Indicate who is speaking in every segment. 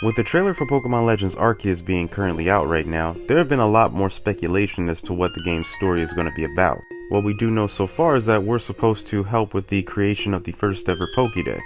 Speaker 1: With the trailer for Pokemon Legends Arceus being currently out right now, there have been a lot more speculation as to what the game's story is going to be about. What we do know so far is that we're supposed to help with the creation of the first ever Pokédex.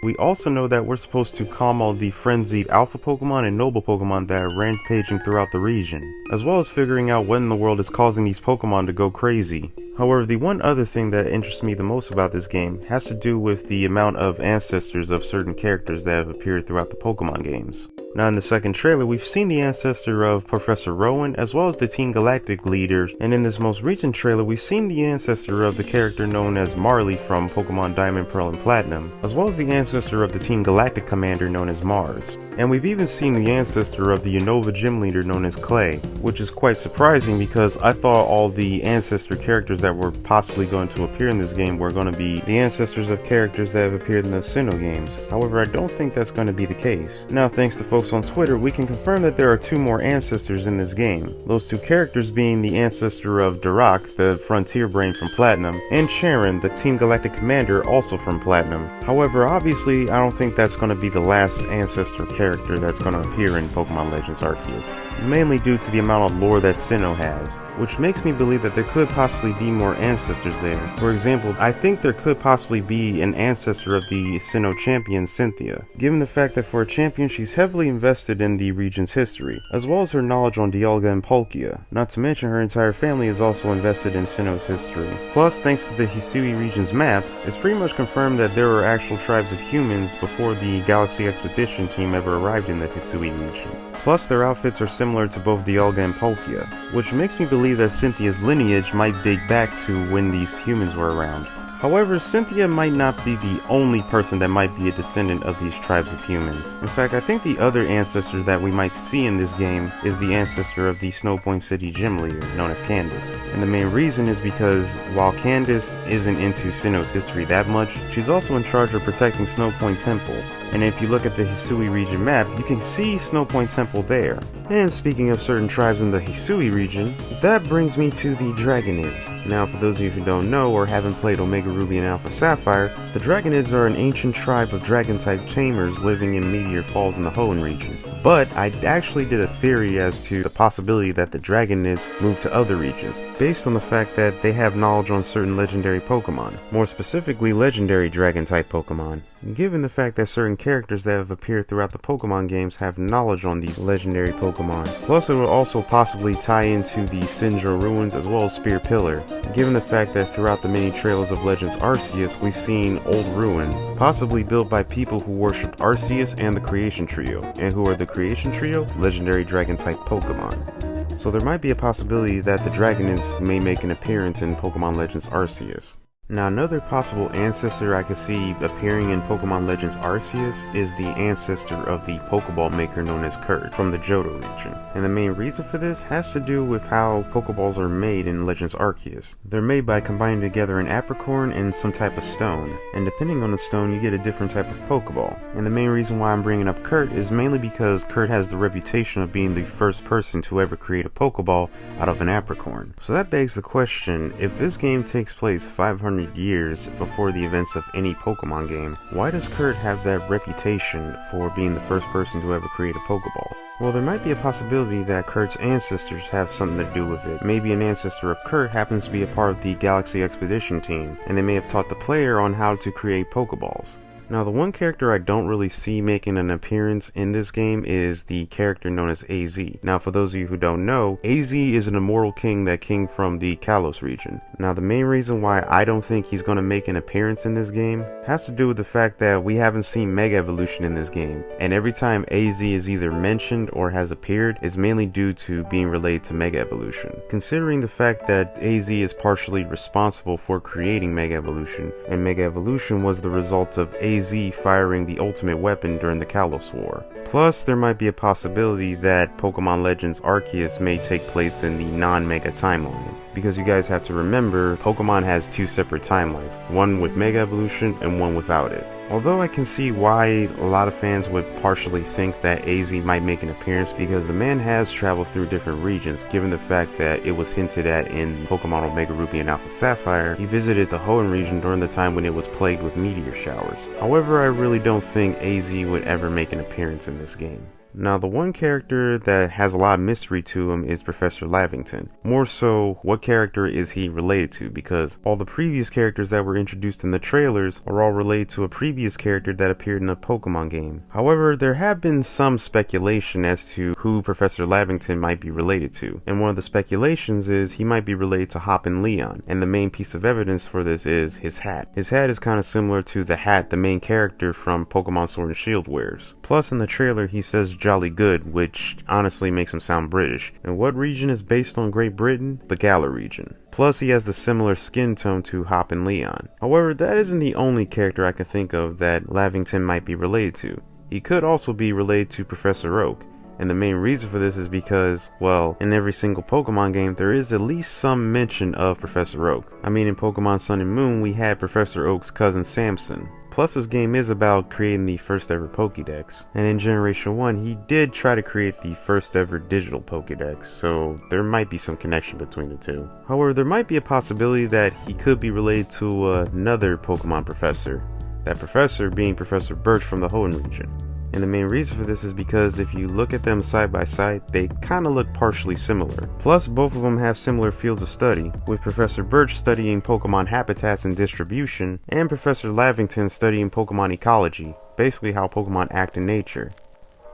Speaker 1: We also know that we're supposed to calm all the frenzied alpha Pokemon and noble Pokemon that are rampaging throughout the region, as well as figuring out what in the world is causing these Pokemon to go crazy. However, the one other thing that interests me the most about this game has to do with the amount of ancestors of certain characters that have appeared throughout the Pokemon games. Now in the second trailer, we've seen the ancestor of Professor Rowan as well as the Team Galactic leader, and in this most recent trailer we've seen the ancestor of the character known as Marley from Pokemon Diamond, Pearl, and Platinum, as well as the ancestor of the Team Galactic commander known as Mars. And we've even seen the ancestor of the Unova gym leader known as Clay, which is quite surprising because I thought all the ancestor characters that were possibly going to appear in this game were going to be the ancestors of characters that have appeared in the Sinnoh games. However, I don't think that's going to be the case. Now, thanks to folks on Twitter, we can confirm that there are two more ancestors in this game. Those two characters being the ancestor of Durak, the Frontier Brain from Platinum, and Sharon, the Team Galactic commander, also from Platinum. However, obviously, I don't think that's going to be the last ancestor character that's going to appear in Pokemon Legends Arceus, mainly due to the amount of lore that Sinnoh has, which makes me believe that there could possibly be more ancestors there. For example, I think there could possibly be an ancestor of the Sinnoh champion Cynthia, given the fact that for a champion she's heavily invested in the region's history, as well as her knowledge on Dialga and Palkia, not to mention her entire family is also invested in Sinnoh's history. Plus, thanks to the Hisui region's map, it's pretty much confirmed that there were actual tribes of humans before the Galaxy Expedition team ever arrived in the Hisui region. Plus, their outfits are similar to both Dialga and Palkia, which makes me believe that Cynthia's lineage might date back to when these humans were around. However, Cynthia might not be the only person that might be a descendant of these tribes of humans. In fact, I think the other ancestor that we might see in this game is the ancestor of the Snow Point City gym leader, known as Candace. And the main reason is because while Candace isn't into Sinnoh's history that much, she's also in charge of protecting Snow Point Temple. And if you look at the Hisui region map, you can see Snow Point Temple there. And speaking of certain tribes in the Hisui region, that brings me to the Dragonids. Now, for those of you who don't know or haven't played Omega Ruby and Alpha Sapphire, the Dragonids are an ancient tribe of dragon-type tamers living in Meteor Falls in the Hoenn region. But I actually did a theory as to the possibility that the Dragonids moved to other regions, based on the fact that they have knowledge on certain legendary Pokemon, more specifically legendary dragon-type Pokemon. Given the fact that certain characters that have appeared throughout the Pokemon games have knowledge on these legendary Pokemon. Plus, it will also possibly tie into the Sinjar ruins as well as Spear Pillar, given the fact that throughout the many trailers of Legends Arceus, we've seen old ruins, possibly built by people who worshipped Arceus and the Creation Trio. And who are the Creation Trio? Legendary Dragon-type Pokemon. So there might be a possibility that the Dragonids may make an appearance in Pokemon Legends Arceus. Now, another possible ancestor I could see appearing in Pokemon Legends Arceus is the ancestor of the Pokeball maker known as Kurt from the Johto region. And the main reason for this has to do with how Pokeballs are made in Legends Arceus. They're made by combining together an apricorn and some type of stone. And depending on the stone, you get a different type of Pokeball. And the main reason why I'm bringing up Kurt is mainly because Kurt has the reputation of being the first person to ever create a Pokeball out of an apricorn. So that begs the question, if this game takes place 500 years before the events of any Pokemon game, why does Kurt have that reputation for being the first person to ever create a Pokeball? Well, there might be a possibility that Kurt's ancestors have something to do with it. Maybe an ancestor of Kurt happens to be a part of the Galaxy Expedition team, and they may have taught the player on how to create Pokeballs. Now, the one character I don't really see making an appearance in this game is the character known as AZ. Now, for those of you who don't know, AZ is an immortal king that came from the Kalos region. Now, the main reason why I don't think he's going to make an appearance in this game has to do with the fact that we haven't seen Mega Evolution in this game. And every time AZ is either mentioned or has appeared, is mainly due to being related to Mega Evolution. Considering the fact that AZ is partially responsible for creating Mega Evolution, and Mega Evolution was the result of AZ firing the ultimate weapon during the Kalos War. Plus, there might be a possibility that Pokemon Legends Arceus may take place in the non-Mega timeline. because you guys have to remember Pokemon has two separate timelines, one with Mega Evolution and one without it. Although I can see why a lot of fans would partially think that AZ might make an appearance, because the man has traveled through different regions, given the fact that it was hinted at in Pokemon Omega Ruby and Alpha Sapphire. He visited the Hoenn region during the time when it was plagued with meteor showers. However, I really don't think AZ would ever make an appearance in this game. Now, the one character that has a lot of mystery to him is Professor Lavington. More so, what character is he related to? Because all the previous characters that were introduced in the trailers are all related to a previous character that appeared in a Pokemon game. However, there have been some speculation as to who Professor Lavington might be related to. And one of the speculations is he might be related to Hop and Leon. And the main piece of evidence for this is his hat. His hat is kind of similar to the hat the main character from Pokemon Sword and Shield wears. Plus, in the trailer, he says Jolly Good, which honestly makes him sound British. And what region is based on Great Britain? The Galar region. Plus, he has the similar skin tone to Hop and Leon. However, that isn't the only character I can think of that Lavington might be related to. He could also be related to Professor Oak. And the main reason for this is because, well, in every single Pokemon game, there is at least some mention of Professor Oak. I mean, in Pokemon Sun and Moon, we had Professor Oak's cousin Samson. Plus, this game is about creating the first ever Pokédex. And in Generation 1, he did try to create the first ever digital Pokédex, so there might be some connection between the two. However, there might be a possibility that he could be related to another Pokemon professor. That professor being Professor Birch from the Hoenn region. And the main reason for this is because if you look at them side by side, they kind of look partially similar. Plus, both of them have similar fields of study, with Professor Birch studying Pokemon habitats and distribution, and Professor Lavington studying Pokemon ecology, basically how Pokemon act in nature.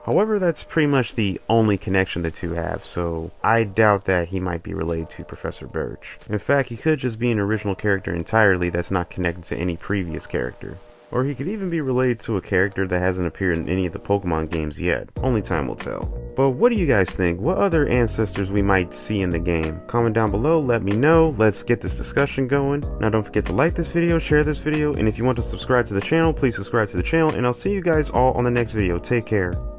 Speaker 1: However, that's pretty much the only connection the two have, so I doubt that he might be related to Professor Birch. In fact, he could just be an original character entirely that's not connected to any previous character. Or he could even be related to a character that hasn't appeared in any of the Pokemon games yet. Only time will tell. But what do you guys think? What other ancestors we might see in the game? Comment down below, let me know. Let's get this discussion going. Now don't forget to like this video, share this video, and if you want to subscribe to the channel, please subscribe to the channel, and I'll see you guys all on the next video. Take care.